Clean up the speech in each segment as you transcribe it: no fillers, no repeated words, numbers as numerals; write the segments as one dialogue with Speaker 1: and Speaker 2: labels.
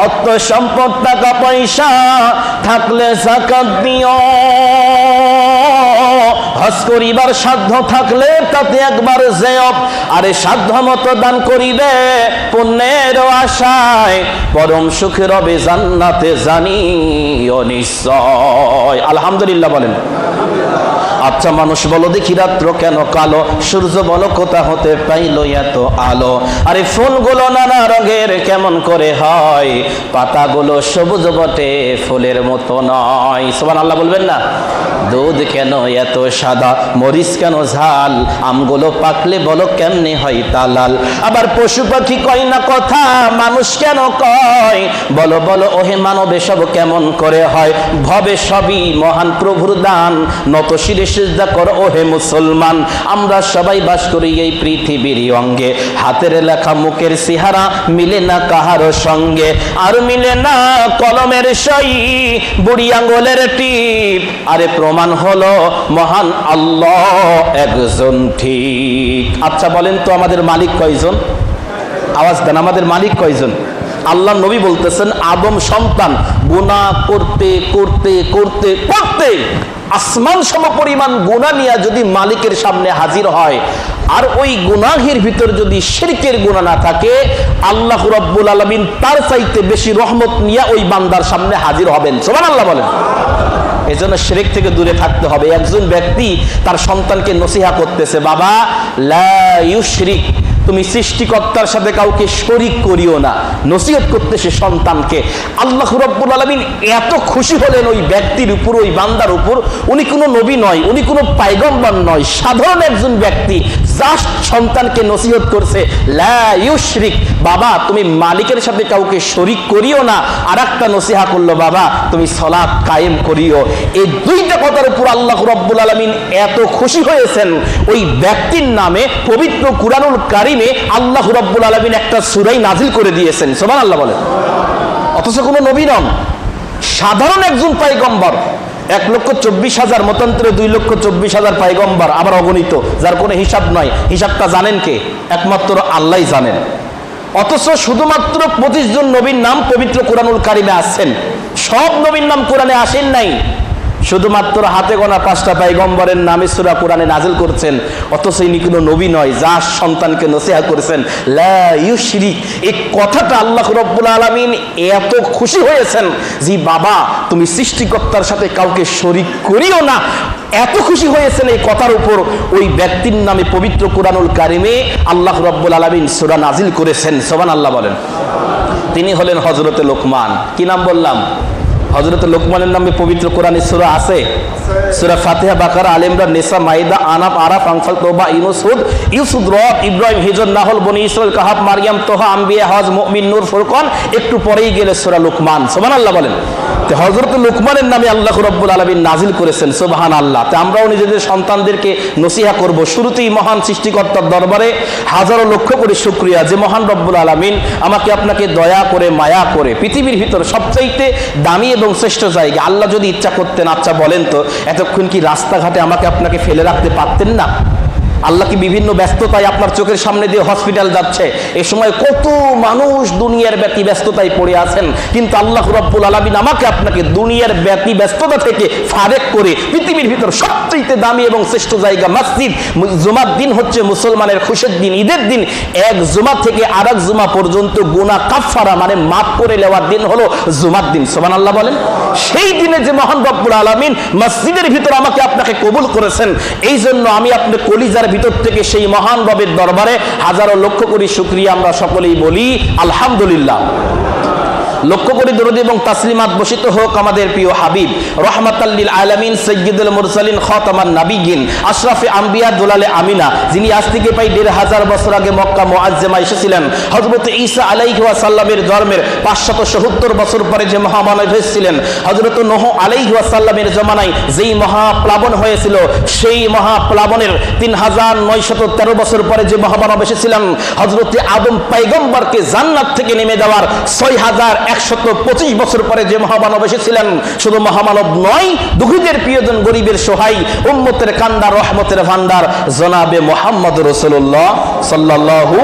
Speaker 1: অর্থ সম্পদ টাকা পয়সা থাকলে যাকাত দিও, হজ করিবার সাধ্য থাকলে তাতে একবার যেও, আরে সাধ্য মতো দান করিবে পুণ্যের আশায়, পরম সুখে রবে জান্নাতে জানিও নিশ্চয়। আলহামদুলিল্লাহ বলেন। আচ্ছা মানুষ বলো দেখি রাত্র কেন কালো, সূর্য বলো কোথা হতে পাইল এত আলো, আরে ফুলগুলো নানা রঙের কেমন করে হয়, পাতাগুলো সবুজ বটে ফুলের মতো নয়। সুবহানাল্লাহ বলবেন না? দুধ কেন এত সাদা, মরিচ কেন ঝাল, আমগুলো পাকলে বলো কেমনে হয় তালাল, আবার পশু পাখি কয় না কথা মানুষ কেন কয়, বলো বলো ওহে মানব এসব কেমন করে হয়, ভবে সবই মহান প্রভুর দান, নত শিরে সিজদা করো ওহে মুসলমান, আমরা সবাই বাস করি এই পৃথিবীর অঙ্গে, হাতের লেখা মুখের চেহারা মিলে না কাহারো সঙ্গে, আর মিলে না কলমের সই বুড়ি আঙ্গুলের টিপ, আরে প্রমাণ হলো মহান আল্লাহ একজন ঠিক। আচ্ছা বলেন তো আমাদের মালিক কয়জন? আওয়াজ দেন, আমাদের মালিক কয়জন? আল্লাহ নবী বলতেছেন আদম সন্তান গুনাহ করতে করতে করতে করতে আসমান সম পরিমাণ গুনাহ নিয়ে যদি মালিকের সামনে হাজির হয়, আর ওই গুনাহের ভিতর যদি শিরকের গুনাহ না থাকে, আল্লাহ রাব্বুল আলামিন তার চাইতে বেশি রহমত নিয়ে ওই বান্দার সামনে হাজির হবেন। সুবহানাল্লাহ বলেন। এজন্য শিরক থেকে দূরে থাকতে হবে। একজন ব্যক্তি তার সন্তানকে নসিহা করতেছে, বাবা লা ইউশরিক, তুমি সৃষ্টিকর্তার সাথে কাউকে শরীক করিও না, নসিহত করতেছে সন্তানকে। আল্লাহ রাব্বুল আলামিন এত খুশি হলেন ওই ব্যক্তির উপর, ওই বান্দার উপর। উনি কোনো নবী নয়, উনি কোনো পয়গম্বর নয়, সাধারণ একজন ব্যক্তি জাস্ট সন্তানকে নসিহত করছে লা ইউশরিক, বাবা তুমি মালিকের সাথে কাউকে শরীক করিও না। আর একটা নসিহা করলো, বাবা তুমি সালাত কায়েম করিও। এই দুইটা কথার উপর আল্লাহ রাব্বুল আলামিন এত খুশি হয়েছেন, ওই ব্যক্তির নামে পবিত্র কুরআনুল কারীমে আল্লাহ রাব্বুল আলামিন একটা সূরা নাজিল করে দিয়েছেন। সুবহানাল্লাহ বলেন। অথচ কোনো নবী নন, সাধারণ একজন পয়গম্বর। 1,24,000 মতান্তরে 2,24,000 পয়গম্বর, আবার অগণিত, যার কোনো হিসাব নয়। হিসাবটা জানেন কে? একমাত্র আল্লাহই জানেন। অথচ শুধুমাত্র 25 জন নবীর নাম পবিত্র কুরআনুল কারীমে আসছেন, সব নবীর নাম কোরআনে আসেন নাই। শুধুমাত্র হাতে গোনা 5টা পয়গম্বরের নামে সূরা কোরআনে নাজিল করছেন। অথচ ইনি কোনো নবী নয়, যার সন্তানকে নসিহত করেছেন লা ইউশরিক। এই কথাটা আল্লাহ রাব্বুল আলামিন এত খুশি হয়েছেন যে বাবা তুমি সৃষ্টিকর্তার সাথে কাউকে শরীক করিও না। এত খুশি হয়েছেন এই কথার উপর, ওই ব্যক্তির নামে পবিত্র কুরআনুল কারীমে আল্লাহ রাব্বুল আলামিন সূরা নাজিল করেছেন। সুবহানাল্লাহ বলেন। তিনি হলেন হযরতে লোকমান। কি নাম বললাম? হযরত লোকমানের নামে পবিত্র কোরআনে সূরা আছে। সূরা ফাতিহা, বাকারা, আলে ইমরান, নিসা, মাইদা, আনাব, আরাফ, আনফাল, তওবা, ইউনূস, হুদ, ইউসুফ, রদ, ইব্রাহিম, হিজর, নাহল, বনী ইসরাঈল, কাহাফ, মারইয়াম, তোহা, আম্বিয়া, হজ, মুমিন, নূর, ফুরকান, একটু পরেই গেলে সূরা লোকমান। সুবহানাল্লাহ বলেন। তে হযরত লোকমানের নামে আল্লাহ রাব্বুল আলামিন নাজিল করেছেন। সুবহানাল্লাহ। তে আমরাও নিজেদের সন্তানদেরকে নসিহা করব। শুরুতেই মহান সৃষ্টিকর্তার দরবারে হাজারো লক্ষ করে শুকরিয়া যে মহান রব্বুল আলামিন আমাকে আপনাকে দয়া করে মায়া করে পৃথিবীর ভিতর সবচাইতে দামি এবং শ্রেষ্ঠ জায়গা, আল্লাহ যদি ইচ্ছা করতেন, আচ্ছা বলেন তো এতক্ষণ কি রাস্তাঘাটে আমাকে আপনাকে ফেলে রাখতে পারতেন না? আল্লাহ কি বিভিন্ন ব্যস্ততায় আপনার চোখের সামনে দিয়ে হসপিটাল যাচ্ছে, এ সময় কত মানুষ দুনিয়ার ব্যতি ব্যস্ততায় পড়ে আছেন, কিন্তু আল্লাহ রাব্বুল আলামিন আমাকে আপনাকে দুনিয়ার ব্যতি ব্যস্ততা থেকে ফারেক করে পৃথিবীর ভিতর সবচেয়ে দামি এবং শ্রেষ্ঠ জায়গা মসজিদ, জুমার দিন হচ্ছে মুসলমানের খুশির দিন, ঈদের দিন, এক জুমা থেকে আরেক জুমা পর্যন্ত গুনাহ কাফারা মানে মাফ করে নেওয়ার দিন হলো জুমার দিন। সুবহানাল্লাহ বলেন। সেই দিনে যে মহান রব্বুল আলামিন মসজিদের ভিতর আমাকে আপনাকে কবুল করেছেন, এই জন্য আমি আপনার কলিজার ভিতর থেকে সেই মহান রবের দরবারে হাজারো লক্ষ কোটি শুকরিয়া আমরা সকলেই বলি আলহামদুলিল্লাহ। লক্ষ্য করে দরুদ এবং তাসলিমাত বর্ষিত হোক আমাদের প্রিয় হাবিব রাহমাতাল লিল আলামিন সাইয়্যিদুল মুরসালিন খাতামান নাবিয়্যিন আশরাফে আম্বিয়া দুলালে আমিনা, যিনি আজ থেকে প্রায় 1500 বছর আগে মক্কা মুআজ্জামা এসেছিলেন। হযরত ঈসা আলাইহি ওয়াসাল্লামের জন্মের 570 বছর পরে যে মহামানব হয়েছিলেন, হযরত নূহ আলাইহি ওয়াসাল্লামের জমানায় যেই মহাপ্লাবন হয়েছিল, সেই মহাপ্লাবনের 3913 বছর পরে যে মহামানব এসেছিলেন, হযরত আদম পয়গম্বরকে জান্নাত থেকে নেমে দেওয়ার 6125 বছর পরে যে মহামানব এসেছিলেন, শুধু মহামানব নয়, দুঃখীদের প্রিয়জন, গরিবের সহায়, উম্মতের কান্ডার, রহমতের ভান্ডার জনাবে মুহাম্মদ রাসূলুল্লাহ সাল্লাল্লাহু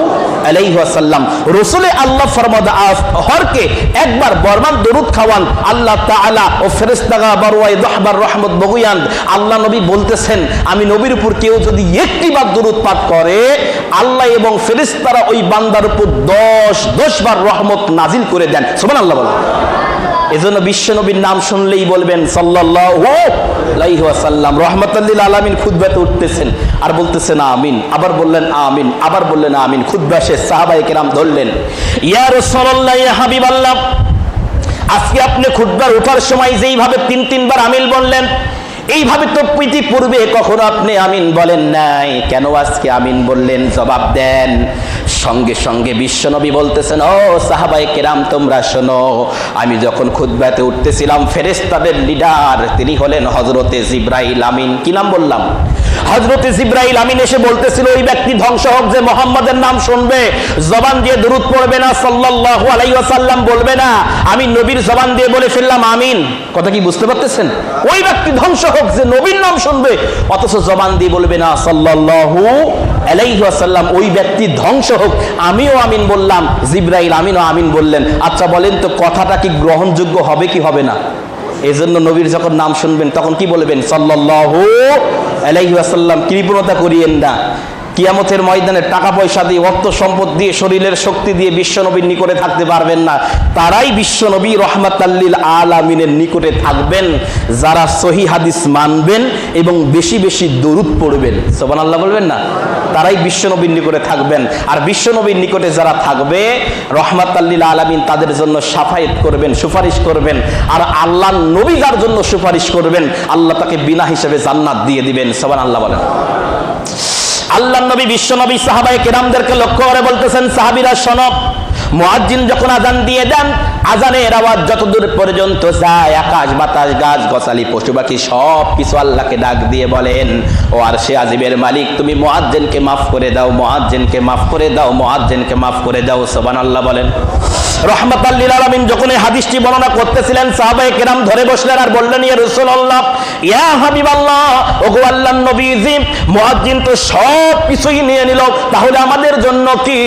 Speaker 1: আলাইহি ওয়াসাল্লাম রাসূলে আল্লাহ ফরমাদা হরকে একবার বরমান দরুদ খাওয়ান আল্লাহ তাআলা ও ফেরেশতাগা বরওয়াই দহবার রহমত বগুয়ান আল্লাহ নবী বলতেছেন আমি নবীর উপর কেউ যদি একটিবার দরুদ পাঠ করে আল্লাহ এবং ফেরেশতারা ওই বান্দার উপর 10 বার রহমত নাজিল করে দেন সুবহানাল্লাহ বলেন। এজন্য বিশ্ব নবীর নাম শুনলেই বলবেন সাল্লাল্লাহু আলাইহি ওয়াসাল্লাম। রাহমাতাল লিল আলামিন খুতবাতে উঠতেছেন আর বলতেছেন আমিন, আবার বললেন আমিন, আবার বললেন আমিন। খুতবা শেষ, সাহাবায়ে কেরাম ধরলেন ইয়া রাসূলুল্লাহ ইয়া হাবিবাল্লাহ, আজকে আপনি খুতবার ওঠার সময় যেইভাবে 3 বার আমিন বললেন এইভাবে তো পূর্বে কখনো আপনি আমিন বলেন নাই, কেন আজকে আমিন বললেন? জবাব দেন। সঙ্গে সঙ্গে বিশ্বনবী বলতেছেন ও সাহাবায়ে কেরাম তোমরা শোনো, আমি যখন খুতবাতে উঠতেছিলাম ফেরেশতাদের লিডার তিনি হলেন হযরতে জিবরাইল আমিন। কি নাম বললাম? হযরতে জিবরাইল আমিন এসে বলতেছিল ওই ব্যক্তি ধ্বংস হোক যে মুহাম্মাদের নাম শুনবে, জবান দিয়ে দরুদ পড়বে না, সাল্লাল্লাহু আলাইহি ওয়াসাল্লাম বলবে না, আমি নবীর জবান দিয়ে বলে ফেললাম আমিন। কথা কি বুঝতে পারতেছেন? ওই ব্যক্তি ধ্বংস হোক যে নবীর নাম শুনবে অথচ জবান দিয়ে বলবে না সাল্লাল্লাহু আলাইহি ওয়াসাল্লাম, ওই ব্যক্তি ধ্বংস হোক। আমিও আমিন বললাম, জিবরাইল আমিনও আমিন বললেন। আচ্ছা বলেন তো কথাটা কি গ্রহণযোগ্য হবে কি হবে না? এজন্য নবীর যখন নাম শুনবেন তখন কি বলবেন? সাল্লাল্লাহু আলাইহি ওয়াসাল্লাম। কৃপণতা করিয়েন না। কিয়ামতের ময়দানে টাকা পয়সা দিয়ে অর্থ সম্পদ দিয়ে শরীরের শক্তি দিয়ে বিশ্বনবীর নিকটে থাকতে পারবেন না। তারাই বিশ্বনবী রহমাতাল লিল আলামিনের নিকটে থাকবেন যারা সহিহ হাদিস মানবেন এবং বেশি বেশি দরুদ পড়বেন। সুবহানাল্লাহ বলবেন না? তারাই বিশ্বনবীর নিকটে থাকবেন। আর বিশ্বনবীর নিকটে যারা থাকবে রহমাতাল লিল আলামিন তাদের জন্য শাফায়েত করবেন, সুপারিশ করবেন। আর আল্লাহর নবী যার জন্য সুপারিশ করবেন আল্লাহ তাকে বিনা হিসাবে জান্নাত দিয়ে দিবেন। সুবহানাল্লাহ বলেন। আল্লাহর নবী বিশ্বনবী সাহাবায়ে কেরামদেরকে লক্ষ্য করে বলতেছেন সাহাবীরা শোনো, মুয়াজ্জিন যখন আযান দিয়ে দেন আযানের আওয়াজ যতদূর পর্যন্ত যায় আকাশ বাতাস গাছ গছালি পশু পাখি সব কিছু আল্লাহকে ডাক দিয়ে বলেন ও আরশে আজিমের মালিক তুমি মুয়াজ্জিনকে মাফ করে দাও, মুয়াজ্জিনকে মাফ করে দাও, মুয়াজ্জিনকে মাফ করে দাও। সুবহানাল্লাহ বলেন। রহমাতাল লিল আলামিন যখন এই হাদিসটি বর্ণনা করতেছিলেন সাহাবায়ে কেরাম ধরে বসলেন আর বললেন ইয়া রাসূলুল্লাহ ইয়া হাবিবাল্লাহ, ওগো আল্লাহর নবীজি মুয়াজ্জিন তো সব কিছুই নিয়ে নিল, তাহলে আমাদের জন্য কি?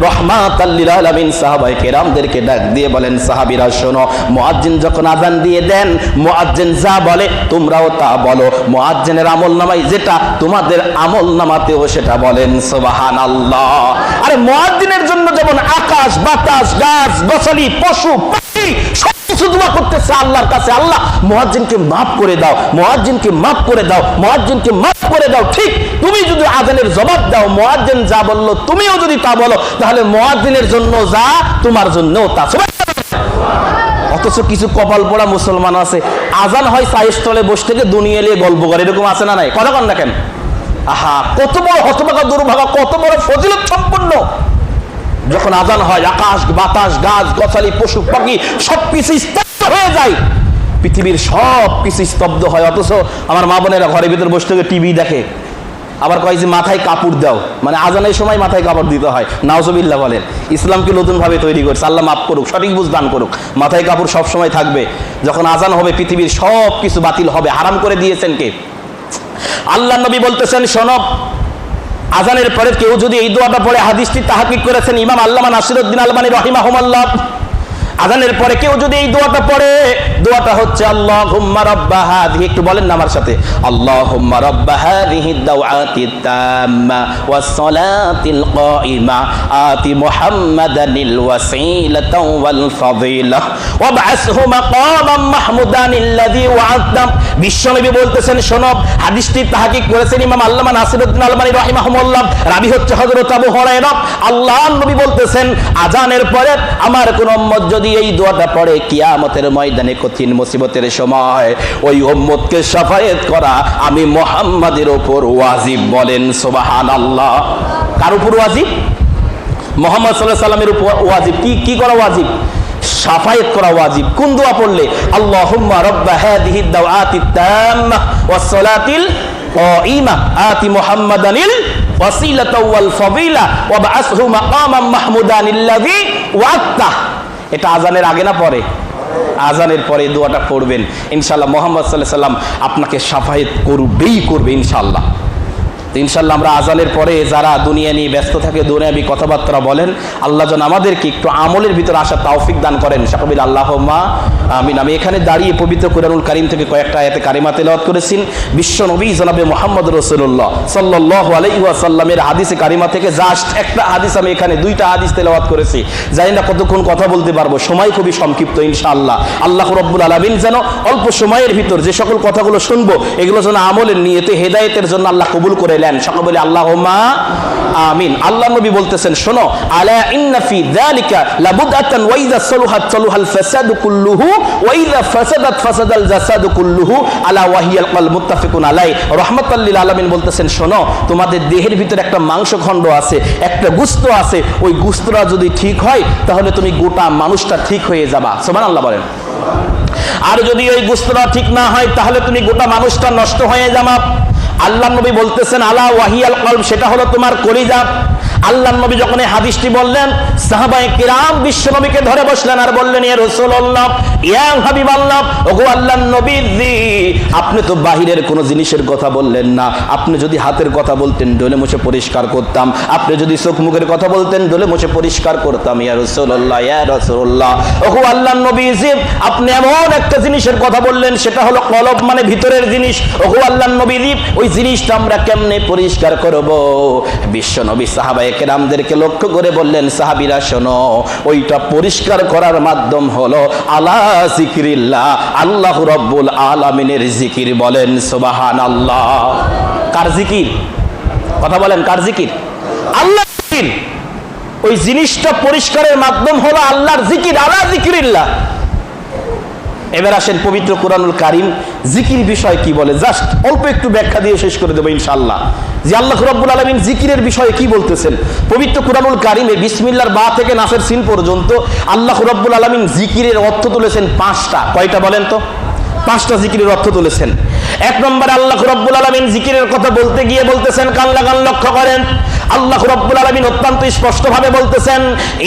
Speaker 1: রহমাতাল লিল আলামিন সাহাবায়ে কেরামদেরকে ডাক দিয়ে বলেন সাহাবীরা শোনো, মুয়াজ্জিন যখন আযান দিয়ে দেন মুয়াজ্জিন যা বলে তোমরাও তা বলো, মুয়াজ্জিনের আমলনামায় যেটা তোমাদের আমলনামাতেও সেটা বলেন। সুবহানাল্লাহ। আরে মুয়াজ্জিনের জন্য যেমন আকাশ বাতাস গাছ গছালি পশু পাখি সবকিছু দোয়া করতেছে আল্লাহর কাছে, আল্লাহ মুয়াজ্জিনকে মাফ করে দাও, মুয়াজ্জিনকে মাফ করে দাও, মুয়াজ্জিনকে মাফ করে দাও। ঠিক তুমি যদি আযানের জবাব দাও মুয়াজ্জিন যা বললো তুমিও যদি তা বলো তাহলে মুয়াজ্জিনের জন্য যা তোমার জন্যও তা। অথচ কিছু কপাল পোড়া মুসলমান আছে আজান হয় চায়ের স্টলে বসে থেকে দুনিয়া নিয়ে গল্প করে, এরকম আছে না নাই? কথা কন না কেন? আহা কত বড় হতভাগা দুর্ভাগা, কত বড় ফজিলত সম্পন্ন। যখন আজান হয় আকাশ বাতাস গাছ গছালি পশু পাখি সবকিছু স্তব্ধ হয়ে যায়, পৃথিবীর সব কিছু স্তব্ধ হয়। অথচ আমার মা বোনেরা ঘরের ভিতরে বসে থেকে টিভি দেখে, আবার কয় যে মাথায় কাপড় দাও, মানে আজানের সময় মাথায় কাপড় দিতে হয়। নাউজুবিল্লাহ বলেন। ইসলামকে নতুন ভাবে তৈরি করছে, আল্লাহ মাফ করুক, সঠিক বুঝ দান করুক। মাথায় কাপড় সব সময় থাকবে, যখন আজান হবে পৃথিবীর সব কিছু বাতিল হবে। হারাম করে দিয়েছেন কে? আল্লাহ নবী বলতেছেন শোনো, আজানের পরে কেউ যদি এই দোয়াটা পড়ে, হাদিসটি তাহকিক করেছেন ইমাম আল্লামা নাসিরউদ্দিন আলবানী রাহিমাহুল্লাহ, আজানের পরে কেউ যদি এই দোয়াটা পড়ে, দোয়াটা হচ্ছে আল্লাহুম্মা রাব্বা হাযিহি, একটু বলেন না আমার সাথে, আল্লাহুম্মা রাব্বা হাযিহিদ দাওয়াতিত তাম্মা ওয়াস সালাতিল কাইমা আতি মুহাম্মাদানিল ওয়াসিলাতা ওয়াল ফাদিলাহ ওয়াবআসহু মাকামান মাহমুদানিল্লাযী ওয়া'আদা। বিশ্বনবী বলতেছেন শোনো, হাদিসটি তাহকিক করেছেন ইমাম আল্লামা নাসিরউদ্দিন আলবানী রাহিমাহুল্লাহ, রাবী হচ্ছে হযরত আবু হুরায়রা। আল্লাহর নবী বলতেছেন আজানের পরে আমার কোন উম্মত যদি এই দোয়াটা পড়ে কিয়ামতের ময়দানে কঠিন মুসিবতের সময় ওই উম্মতকে শাফায়েত করা আমি মুহাম্মাদের উপর ওয়াজিব। বলেন সুবহানাল্লাহ। কার উপর ওয়াজিব? মুহাম্মদ সাল্লাল্লাহু আলাইহি সাল্লামের উপর ওয়াজিব। কি করা ওয়াজিব? শাফায়েত করা ওয়াজিব। কোন দোয়া পড়লে? আল্লাহুম্মা রাব্বা হাযিহিদ দাওয়াতিত তাম্মা ওয়াস সালাতিল কাইমা আতি মুহাম্মাদানিল ওয়াসিলাতা ওয়াল ফাদিলা ওয়াবআসহু মাকামান মাহমুদানিল্লাযী ওয়া'আদা। এটা আজানের আগে না পরে? আজানের পরে দোয়াটা পড়বেন, ইনশাআল্লাহ মুহাম্মদ সাল্লাল্লাহু আলাইহি সাল্লাম আপনাকে শাফায়েত করবেই করবে ইনশাআল্লাহ। তো ইনশাল্লাহ আমরা আজানের পরে যারা দুনিয়া নিয়ে ব্যস্ত থাকে, দুনিয়াবি কথাবার্তা বলেন, আল্লাহ যেন আমাদেরকে একটু আমলের ভিতরে আসার তৌফিক দান করেন। সকলে আল্লাহুম্মা আমিন। আমি এখানে দাঁড়িয়ে পবিত্র কুরআনুল কারীম থেকে কয়েকটা আয়াতে কারিমা তেলাওয়াত করেছি। বিশ্ব নবী জনাবে মুহাম্মদ রাসূলুল্লাহ সাল্লাল্লাহু আলাইহি ওয়াসাল্লামের হাদিসে কারিমা থেকে জাস্ট একটা হাদিস, আমি এখানে দুইটা হাদিস তেলাওয়াত করেছি। জানি না কতক্ষণ কথা বলতে পারবো, সময় খুবই সংক্ষিপ্ত ইনশাআল্লাহ। আল্লাহ রাব্বুল আলামিন যেন অল্প সময়ের ভিতর যে সকল কথাগুলো শুনবো এগুলো যেন আমলের নিয়তে হেদায়েতের জন্য আল্লাহ কবুল করে নেন। সকলে বলে আল্লাহুম্মা আমিন। আল্লাহ নবী বলতেছেন, শোনো, আলা ইন্না ফি যালিকা লাবুদআতান ওয়া ইযা সালুহাত সালুহাল ফাসাদু কুল্লুহু ওয়া ইযা ফাসাদাত ফাসাদাল জাসাদু কুল্লুহু আলা ওয়া হিয়াল কলব মুত্তাফিকুন আলাই। রাহমাতাল লিল আলামিন বলতেছেন, শোনো, তোমাদের দেহের ভিতরে একটা মাংসখণ্ড আছে, একটা গোশত আছে, ওই গোশতটা যদি ঠিক হয় তাহলে তুমি গোটা মানুষটা ঠিক হয়ে যাবা। সুবহানাল্লাহ বলেন। আর যদি ওই গোশতটা ঠিক না হয় তাহলে তুমি গোটা মানুষটা নষ্ট হয়ে যাবা। আল্লাহ নবী বলতেছেন আলা ওয়াহিয়াল কলব, সেটা হলো তোমার কলিজা। আল্লাহ নবী যখন এই হাদিসটি বললেন, সাহাবায়ে কিরাম বিশ্ব নবীকে ধরে বসলেন আর বললেন, ইয়া রাসূলুল্লাহ, ইয়া হাবিবাল্লাহ, ওগো আল্লাহর নবী, আপনি তো বাহিরের কোনো জিনিসের কথা বললেন না। আপনি যদি হাতের কথা বলতেন ডলে মুছে পরিষ্কার করতাম, আপনি যদি চোখ মুখের কথা বলতেন ডলে মুছে পরিষ্কার করতাম। ইয়া রাসূলুল্লাহ, ইয়া রাসূলুল্লাহ, ওগো আল্লাহর নবী, আপনি এমন একটা জিনিসের কথা বললেন সেটা হলো কলব, মানে ভিতরের জিনিস। ওগো আল্লাহর নবী, ওই জিনিসটা আমরা কেমনে পরিষ্কার করব? বিশ্ব নবী সাহাবায়ে কেরামদেরকে লক্ষ্য করে বললেন, সাহাবীরা শোনো, ওইটা পরিষ্কার করার মাধ্যম হলো আলা জিকিরিল্লাহ, আল্লাহ রাব্বুল আলামিনের জিকির। বলেন সুবহানাল্লাহ। কার জিকির? কথা বলেন, কার জিকির? আল্লাহর জিকির। ওই জিনিসটা পরিষ্কারের মাধ্যম হলো আল্লাহর জিকির, আলা জিকিরিল্লাহ। এবার আসেন পবিত্র কুরআনুল কারীম জিকির বিষয় কি বলে, জাস্ট অল্প একটু ব্যাখ্যা দিয়ে শেষ করে দেব ইনশাআল্লাহ। যে আল্লাহ রাব্বুল আলামিন জিকিরের বিষয়ে কি বলতেছেন পবিত্র কুরআনুল কারীমে বিসমিল্লাহর বা থেকে নাসের সিন পর্যন্ত আল্লাহ রাব্বুল আলামিন জিকিরের অর্থ তুলেছেন 5টা। কয়টা বলেন তো? 5টা জিকিরের অর্থ তুলেছেন। এক নম্বরে আল্লাহ রাব্বুল আলামিন জিকিরের কথা বলতে গিয়ে বলতেছেন, কান লাগান লক্ষ্য করেন, আল্লাহ রাব্বুল আলামিন অত্যন্ত স্পষ্ট ভাবে বলতেছেন,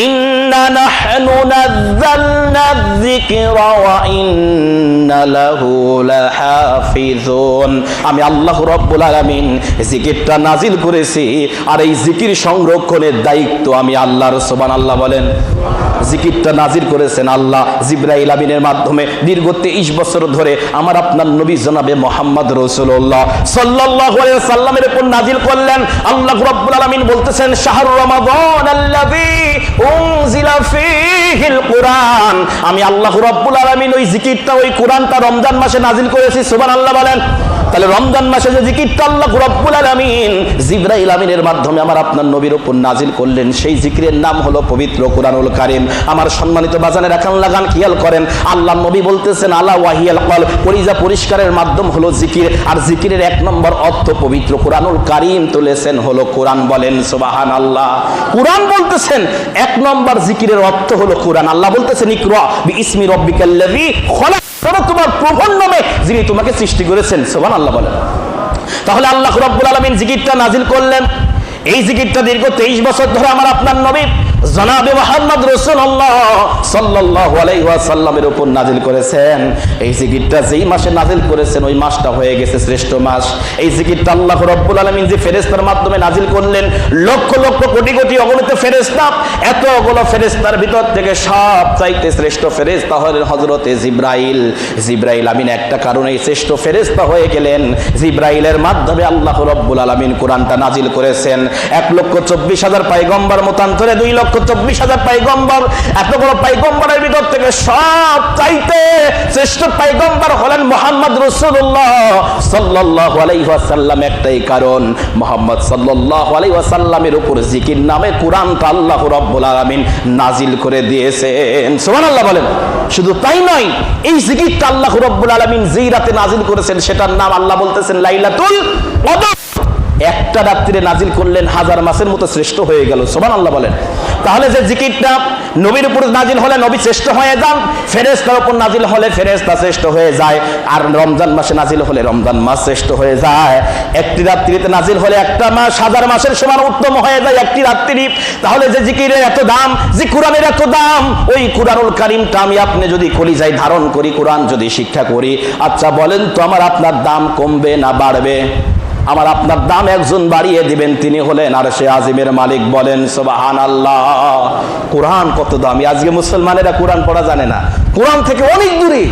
Speaker 1: ইন্না নাহনু নাযালনা যিকরা ওয়া ইন্না লাহু লাহাফিজুন। আমি আল্লাহ রাব্বুল আলামিন জিকিরটা নাজিল করেছি আর এই জিকির সংরক্ষণের দায়িত্ব আমি আল্লাহর। সুবহানাল্লাহ বলেন। জিকিরটা নাজিল করেছেন আল্লাহ জিবরাইল আমিনের মাধ্যমে দীর্ঘ 23 বছর ধরে আমার আপনার নবী জনাবে মুহাম্মদ রাসূলুল্লাহ সাল্লাল্লাহু আলাইহি ওয়াসাল্লামের উপর নাজিল করলেন। আল্লাহ রাব্বুল আলামিন বলতেছেন, শাহরু রমাদান আল্লাযী উনজিলা ফীহিল কুরআন। আমি আল্লাহ রাব্বুল আলামিন ওই জিকিরটা, ওই কুরআনটা রমজান মাসে নাজিল করেছি। সুবহানাল্লাহ বলেন। তাহলে রমজান মাসে যে জিকিরটা আল্লাহ রাব্বুল আলামিন জিবরাইল আমিনের মাধ্যমে আমার আপনার নবীর উপর নাজিল করলেন, সেই জিকিরের নাম হলো পবিত্র কুরআনুল কারীম। আমার সম্মানিত বাজানের রাখান লাগান খেয়াল করেন, আল্লাহ নবী বলতেছেন আলা ওয়াহিয়াল কলব, কলিজা পরিষ্কারের মাধ্যম হলো জিকির। আর জিকিরের 1 নম্বর অর্থ পবিত্র কুরআনুল কারীম তুলেছেন হলো কোরআন। বলেন সুবহানাল্লাহ। কুরআন বলতেছেন 1 নম্বর জিকিরের অর্থ হলো কোরআন। আল্লাহ বলতেছেন, ইকরা বিইসমি রাব্বিকাল্লাযী খলাক, তোমার প্রভুর নামে যিনি তোমাকে সৃষ্টি করেছেন। সুবহানাল্লাহ বলেন। তাহলে আল্লাহ রাব্বুল আলামিন জিকিরটা নাজিল করলেন। এই জিকিরটা দীর্ঘ 23 বছর ধরে আমার আপনার নবী জনাবে মুহাম্মদ রাসূলুল্লাহ সাল্লাল্লাহু আলাইহি ওয়াসাল্লামের উপর নাজিল করেছেন। এই জিকিরটা যেই মাসে নাজিল করেছেন ওই মাসটা হয়ে গেছে শ্রেষ্ঠ মাস। এই জিকিরটা আল্লাহ রাব্বুল আলামিন যে ফেরেশতার মাধ্যমে নাজিল করলেন, লক্ষ লক্ষ কোটি কোটি অগণিত ফেরেশতা, এতগুলো ফেরেশতার ভিতর থেকে সব চাইতে শ্রেষ্ঠ ফেরেশতা হলেন হযরতে জিবরাইল। জিবরাইল আমিন একটা কারণেই শ্রেষ্ঠ ফেরেশতা হয়ে গেলেন, জিবরাইলের মাধ্যমে আল্লাহ রাব্বুল আলামিন কোরআনটা নাজিল করেছেন। 1,24,000 পয়গম্বর মতান্তরে 2,24,000 পয়গম্বর। এতগুলো পয়গম্বরের ভিতর থেকে সব চাইতে শ্রেষ্ঠ পয়গম্বর হলেন মুহাম্মদ রাসূলুল্লাহ সাল্লাল্লাহু আলাইহি ওয়াসাল্লাম। একটাই কারণ, মুহাম্মদ সাল্লাল্লাহু আলাইহি ওয়াসাল্লামের উপর জিকির নামে কোরআনটা আল্লাহ রাব্বুল আলামিন নাজিল করে দিয়েছেন। সুবহানাল্লাহ বলেন। শুধু তাই নয়, এই জিকিরটা আল্লাহ রাব্বুল আলামিন যেই রাতে নাজিল করেছেন সেটার নাম আল্লাহ বলতেছেন লাইলাতুল কদর। একটা রাত্রিরে নাজিল করলেন, 1000 মাসের মতো শ্রেষ্ঠ হয়ে গেল। সুবহানাল্লাহ বলেন। তাহলে যে জিকিরটা নবীর উপর নাজিল হলে নবী শ্রেষ্ঠ হয়ে যান, ফেরেশতার উপর নাজিল হলে ফেরেশতা শ্রেষ্ঠ হয়ে যায়, আর রমজান মাসে নাজিল হলে রমজান মাস শ্রেষ্ঠ হয়ে যায়। একটি রাত্রিতে নাজিল হলে একটা মাস 1000 মাসের সমান উত্তম হয়ে যায় একটি রাত্রি। তাহলে যে জিকিরের এত দাম, যে কোরআনের এত দাম, ওই কোরআনুল কারীমটা আমি আপনি যদি কলিজায় ধারণ করি, কোরআন যদি শিক্ষা করি, আচ্ছা বলেন তো আমার আপনার দাম কমবে না বাড়বে? আমার আপনার দাম একজন বাড়িয়ে দিবেন, তিনি হলেন আরশে আজিমের মালিক। বলেন সুবহানাল্লাহ। কোরআন কত দামি! আজকে মুসলমানেরা কোরআন পড়া জানে না, কোরআন থেকে অনেক দূরে,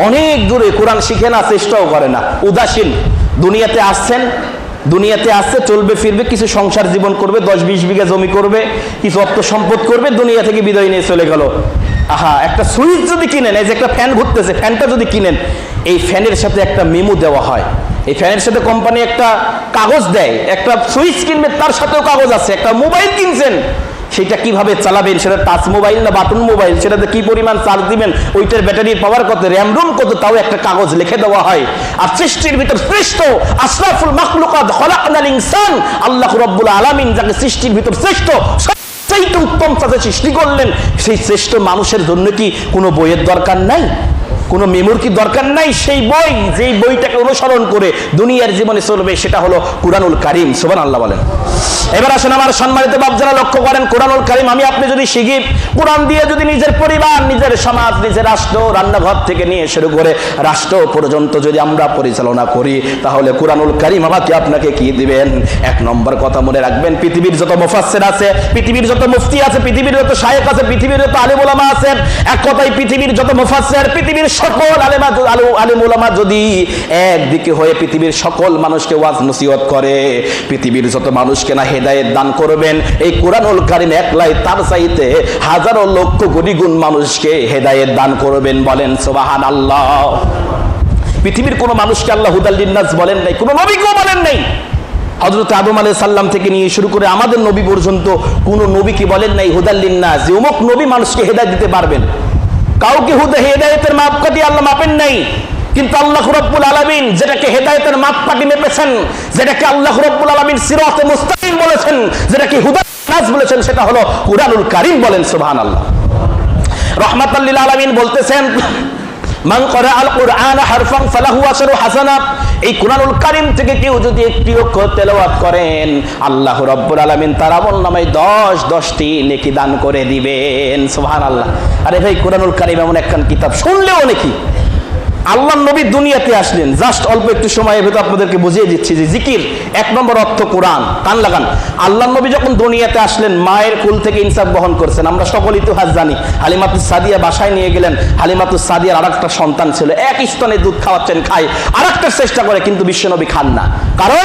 Speaker 1: অনেক দূরে। কোরআন শিখে না, চেষ্টাও করে না, উদাসীন। দুনিয়াতে আসছেন, দুনিয়াতে আসছে, চলবে ফিরবে, কিছু সংসার জীবন করবে, 10-20 বিঘা জমি করবে, কিছু অর্থ সম্পদ করবে, দুনিয়া থেকে বিদায় নিয়ে চলে গেল। আহা, একটা সুইচ যদি কিনেন, এই যে একটা ফ্যান ঘুরতেছে, ফ্যানটা যদি কিনেন, এই ফ্যানের সাথে একটা মেমো দেওয়া হয়, এই ফ্যানের সাথে কোম্পানি একটা কাগজ দেয়। একটা সুইচ কিনবে, তার সাথেও কাগজ আছে। একটা মোবাইল কিনছেন, সেটা কিভাবে চালাবেন, সেটা টাচ মোবাইল না বাটন মোবাইল, সেটাতে কি পরিমাণ চার্জ দিবেন, ওইটার ব্যাটারির পাওয়ার কত, র্যাম রোম কত, তাও একটা কাগজ লিখে দেওয়া হয়। আর সৃষ্টির ভিতর শ্রেষ্ঠ আশরাফুল মাখলুকাত খলাকনাল ইনসান, আল্লাহ রাব্বুল আলামিন যাকে সৃষ্টির ভিতর শ্রেষ্ঠ, সবচেয়ে উত্তম সাথে সৃষ্টি করলেন, সেই শ্রেষ্ঠ মানুষের জন্য কি কোনো বইয়ের দরকার নাই, কোনো মেমোর কি দরকার নাই? সেই বই, যেই বইটাকে অনুসরণ করে দুনিয়ার জীবনে চলবে, সেটা হলো কুরআনুল কারীম। সুবহানাল্লাহ বলেন। এবার আসেন আমার সম্মানিত বাপ যারা, লক্ষ্য করেন কুরআনুল কারীম আমি আপনি যদি শিখি, কোরআন দিয়ে যদি নিজের পরিবার, নিজের সমাজ, নিজের রাষ্ট্র, রান্নাঘর থেকে নিয়ে শুরু করে রাষ্ট্র পর্যন্ত যদি আমরা পরিচালনা করি, তাহলে কুরআনুল কারীম আমাকে আপনাকে কি দিবেন? এক নম্বর কথা মনে রাখবেন, পৃথিবীর যত মুফাসসির আছে, পৃথিবীর যত মুফতি আছে, পৃথিবীর যত শায়েখ আছে, পৃথিবীর যত আলেম ওলামা আছে, এক কথায় পৃথিবীর যত মুফাসসির, পৃথিবীর সকল আলেম ওলামা যদি একদিকে হয়ে পৃথিবীর সকল মানুষকে ওয়াজ নসিহত করে, পৃথিবীর যত মানুষকে না হেদায়েত দান করবেন, এই কুরআনুল কারীম একলাই তার চাইতে হাজারো লক্ষ কোটি গুণ মানুষকে হেদায়েত দান করবেন। বলেন সুবহানাল্লাহ। পৃথিবীর কোন মানুষকে আল্লাহ হুদাল লিন্নাস বলেন নাই, কোন নবীকেও বলেন নাই। হযরত আদম আলাইহিস সালাম থেকে নিয়ে শুরু করে আমাদের নবী পর্যন্ত কোন নবীকে বলেন নাই হুদাল লিন্নাস, যে অমুক নবী মানুষকে হেদায়েত দিতে পারবেন। কাউকে হেদায়েতের মাপকাঠি আল্লাহ মাপেন নাই। কিন্তু আল্লাহ রাব্বুল আলামিন যেটাকে হেদায়েতের মাপকাঠি মেপেছেন, যেটাকে আল্লাহ রাব্বুল আলামিন সিরাতে মুস্তাকিম বলেছেন, যেটাকে হুদাল লিন্নাস বলেছেন, সেটা হলো কুরআনুল কারীম। বলেন সুবহানাল্লাহ। রাহমাতাল লিল আলামিন বলতেছেন, মান ক্বারা আল কুরআন হারফান ফালাহু আশরু হাসানাত। এই কুরআনুল কারীম থেকে কেউ যদি একটি অক্ষর তেলাওয়াত করেন, আল্লাহ রাব্বুল আলামিন তার আমলনামায় 10টি নেকি দান করে দিবেন। সুবহানাল্লাহ। আরে ভাই, কুরআনুল কারীম এমন একখান কিতাব, শুনলেও নেকি। আল্লাহর নবী দুনিয়াতে আসলেন, জাস্ট অল্প একটু সময়ের ভেতর আপনাদেরকে বুঝিয়ে দিচ্ছি যে জিকির এক নম্বর অর্থ কোরআন। কান লাগান। আল্লাহর নবী যখন দুনিয়াতে আসলেন, মায়ের কুল থেকে ইনসাফ বহন করছেন। আমরা সকলেই তো হাজ জানি। হালিমাতুস সাদিয়া বাসায় নিয়ে গেলেন। হালিমাতুস সাদিয়ার আরেকটা সন্তান ছিল, এক স্তনে দুধ খাওয়াচ্ছেন, খায়, আরেকটার চেষ্টা করে, কিন্তু বিশ্বনবী খান না। কারণ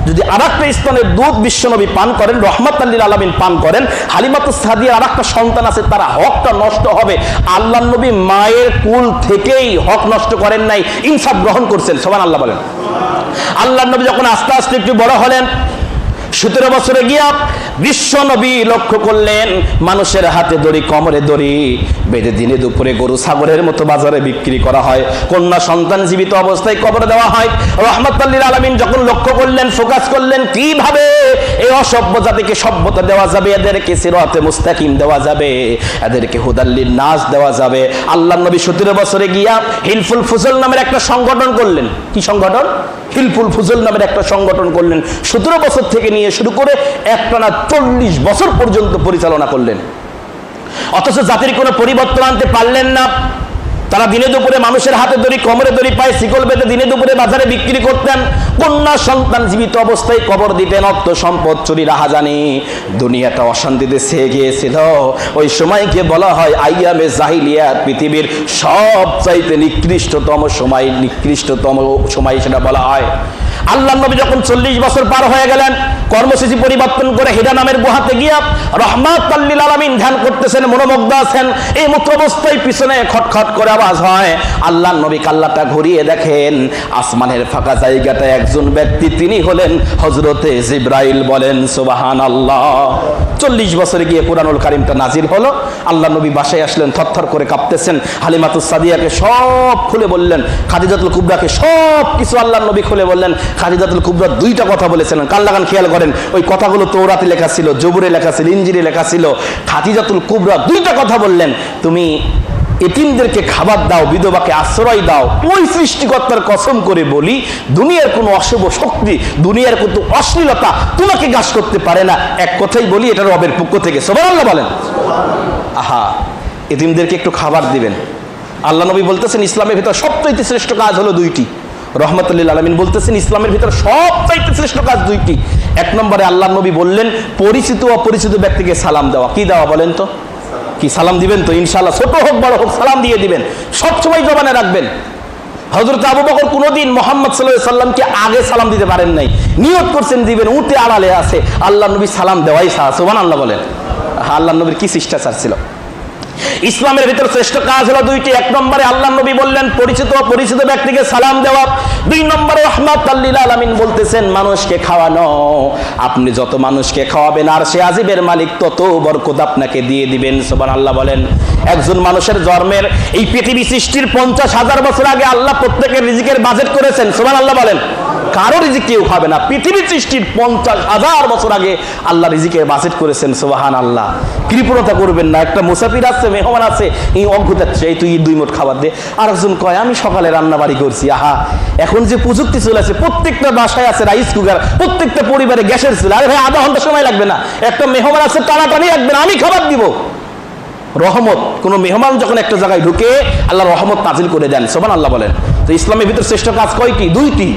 Speaker 1: যদি আরেকটা স্তনের দুধ বিশ্বনবী পান করেন, রহমাতাল লিল আলামিন পান করেন, হালিমাতুস সাদিয়ার আরেকটা সন্তান আছে, তারা হকটা নষ্ট হবে। আল্লাহর নবী মায়ের কুল থেকেই হক নষ্ট করেন নাই, ইনসাফ গ্রহণ করছেন। সুবহানাল্লাহ বলেন। আল্লাহর নবী যখন আস্তে আস্তে একটু বড় হলেন, 17 বছরে গিয়া বিশ্ব নবী লক্ষ্য করলেন মানুষের হাতে দড়ি, কোমরে দড়ি বেঁধে দিনে দুপুরে গরু ছাগলের মতো বাজারে বিক্রি করা হয়, কন্যা সন্তান জীবিত অবস্থায় কবরে দেওয়া হয়। রাহমাতুল লিল আলামিন যখন লক্ষ্য করলেন, ফোকাস করলেন, কিভাবে এই অসভ্য জাতিকে সভ্যতা দেওয়া যাবে, এদেরকে সিরাতে মুস্তাকিম দেওয়া যাবে, এদেরকে হুদাল লিন্নাস দেওয়া যাবে। আল্লাহর নবী 17 বছরে গিয়া হিলফুল ফুজল নামের একটা সংগঠন করলেন। কি সংগঠন? হিলফুল ফুজল নামের একটা সংগঠন করলেন। 17 বছর থেকে নিয়ে শুরু করে একটানা 40 বছর পর্যন্ত পরিচালনা করলেন। অথচ জাতির কোনো পরিবর্তন আনতে পারলেন না। তারা দিনে দুপুরে মানুষের হাতে দড়ি, কোমরে দড়ি, পায়ে শিকল বেঁধে দিনে দুপুরে বাজারে বিক্রি করতেন, কন্যা সন্তান জীবিত অবস্থায় কবর দিতেন, অর্থ সম্পদ চুরি রাহাজানি, দুনিয়াটা অশান্তিতে ছেয়ে গিয়েছিল। ওই সময়কে বলা হয় আইয়ামে জাহিলিয়াত, পৃথিবীর সবচাইতে নিকৃষ্টতম সময় সেটা বলা হয়। আল্লাহর নবী যখন 40 বছর পার হয়ে গেলেন, কর্মসূচি পরিবর্তন করে হিরা নামের গুহাতে গিয়া রাহমাতুল লিল আলামিন ধ্যান করতেছেন, মনোমুগ্ধ আছেন। এই মতো অবস্থায় পিছনে খটখট করে আওয়াজ হয়। আল্লাহর নবী কাল্লাটা ঘুরিয়ে দেখেন, আসমানের ফাঁকা জায়গাটায় একজন ব্যক্তি, তিনি হলেন হযরতে জিবরাইল। বলেন সুবহানাল্লাহ। 40 বছরে গিয়ে কুরআনুল কারীমটা নাজিল হলো। আল্লাহর নবী বাসায় আসলেন, থরথর করে কাঁপতেছেন। হালিমাতুস সাদিয়াকে সব খুলে বললেন, খাদিজাতুল কুবরাকে সব কিছু আল্লাহর নবী খুলে বললেন। খাদিজাতুল কুবরা 2টা কথা বলেছিলেন, কান লাগান, খেয়াল করেন। ওই কথাগুলো তৌরাতে লেখা ছিল, জবুরে লেখা ছিল, ইনজিলে লেখা ছিল। খাদিজাতুল কুবরা 2টা কথা বললেন, তুমি এতিমদেরকে খাবার দাও, বিধবাকে আশ্রয় দাও। ওই সৃষ্টিকর্তার কসম করে বলি, দুনিয়ার কোনো অশুভ শক্তি, দুনিয়ার কোনো অশ্লীলতা তোমাকে গ্রাস করতে পারে না। এক কথাই বলি, এটা রবের পক্ষ থেকে। সুবহানাল্লাহ বলেন। আহা, এতিমদেরকে একটু খাবার দিবেন। আল্লাহ নবী বলতেছেন, ইসলামের ভিতর সবচেয়ে শ্রেষ্ঠ কাজ হলো 2টি। রহমতুল্লিল আলামিন বলতেছেন ইসলামের ভিতরে সবচাইতে শ্রেষ্ঠ কাজ দুইটি। এক নম্বরে আল্লাহ নবী বললেন পরিচিত অপরিচিত ব্যক্তিকে সালাম দেওয়া। কি দেওয়া বলেন তো? কি সালাম দিবেন তো ইনশাআল্লাহ, ছোট হোক বড় হোক সালাম দিয়ে দিবেন, সবসময় জবানে রাখবেন। হযরত আবু বকর কোনদিন মুহাম্মদ সাল্লাল্লাহু আলাইহি সাল্লামকে আগে সালাম দিতে পারেন নাই, নিয়ত করছেন দিবেন, উঠে আড়ালে আছে, আল্লাহ নবী সালাম দেওয়াই সুবহানাল্লাহ বলেন। আল্লাহ নবীর কি শিষ্টাচার ছিল। ইসলামের ভিতর শ্রেষ্ঠ কাজ হলো দুইটি। এক নম্বরে আল্লাহ নবী বললেন পরিচিত অপরিচিত ব্যক্তিকে সালাম দেওয়া। দুই নম্বরে রাহমাতাল লিল আলামিন বলতেছেন মানুষকে খাওয়ানো। আপনি যত মানুষকে খাওয়াবেন আর সে আজিবের মালিক তত বরকত আপনাকে দিয়ে দিবেন। সুবহানাল্লাহ বলেন। একজন মানুষের জন্মের এই পৃথিবী সৃষ্টির 50,000 বছর আগে আল্লাহ প্রত্যেকের রিজিকের বাজেট করেছেন। সুবহানাল্লাহ বলেন। কারো রিজিক কেউ খাবে না, পৃথিবী সৃষ্টির 50,000 বছর আগে আল্লাহ রিজিকের বাজেট করেছেন। সুবহানাল্লাহ। কৃপণতা করবেন না। একটা মুসাফির আছে, মেহমান আছে, এই অজ্ঞতাচ্ছে এই তুই 2 মুঠ খাবার দে। আর একজন কয় আমি সকালে রান্না বাড়ি করছি। আহা, এখন যে প্রযুক্তি চলে আছে, প্রত্যেকটা বাসায় আছে রাইস কুকার, প্রত্যেকটা পরিবারে গ্যাসের চুলা। আরে ভাই আধা ঘন্টা সময় লাগবে না, একটা মেহমান আছে টানাটানি রাখবে না, আমি খাবার দিব। রহমত, কোন মেহমান যখন একটা জায়গায় ঢুকে আল্লাহ রহমত নাজিল করে দেন। সুবহানাল্লাহ বলেন। তো ইসলামের ভিতর শ্রেষ্ঠ কাজ কয়টি? দুইটি।